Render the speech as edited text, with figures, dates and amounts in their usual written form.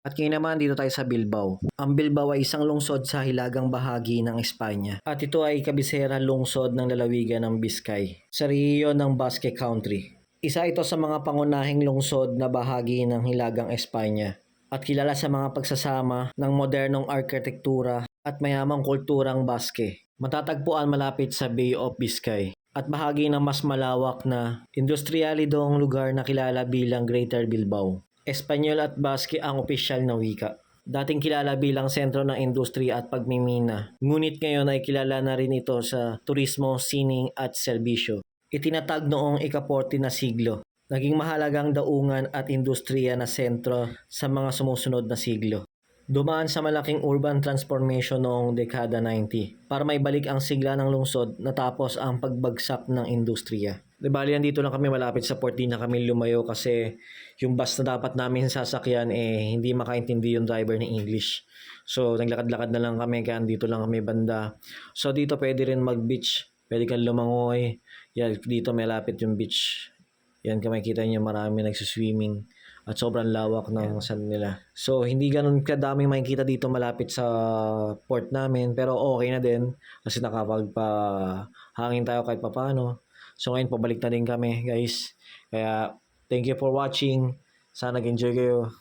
At ngayon naman dito tayo sa Bilbao. Ang Bilbao ay isang lungsod sa hilagang bahagi ng Espanya. At ito ay kabisera lungsod ng lalawigan ng Biscay, sa rehiyon ng Basque Country. Isa ito sa mga pangunahing lungsod na bahagi ng hilagang Espanya at kilala sa mga pagsasama ng modernong arkitektura at mayamang kulturang Basque. Matatagpuan malapit sa Bay of Biscay at bahagi ng mas malawak na industrialidong lugar na kilala bilang Greater Bilbao. Espanyol at Basque ang opisyal na wika. Dating kilala bilang sentro ng industriya at pagmimina, ngunit ngayon ay kilala na rin ito sa turismo, sining at serbisyo. Itinatag noong ika-14 na siglo, naging mahalagang daungan at industriya na sentro sa mga sumusunod na siglo. Dumaan sa malaking urban transformation noong dekada 90 para maibalik ang sigla ng lungsod natapos ang pagbagsak ng industriya. Di bali, nandito lang kami malapit sa port, di na kami lumayo kasi yung bus na dapat namin sasakyan hindi makaintindi yung driver ng English. So naglakad-lakad na lang kami kaya dito lang kami banda. So dito pwede rin mag-beach, pwede kang lumangoy. Yan, dito may lapit yung beach. Yan, kung makikita niyo marami nagsiswimming at sobrang lawak ng sand nila. So hindi ganun kadaming makikita dito malapit sa port namin, pero okay na din kasi nakapagpa-hangin tayo kahit papaano. So ngayon pabalik na din kami, guys. Kaya thank you for watching. Sana nag-enjoy kayo.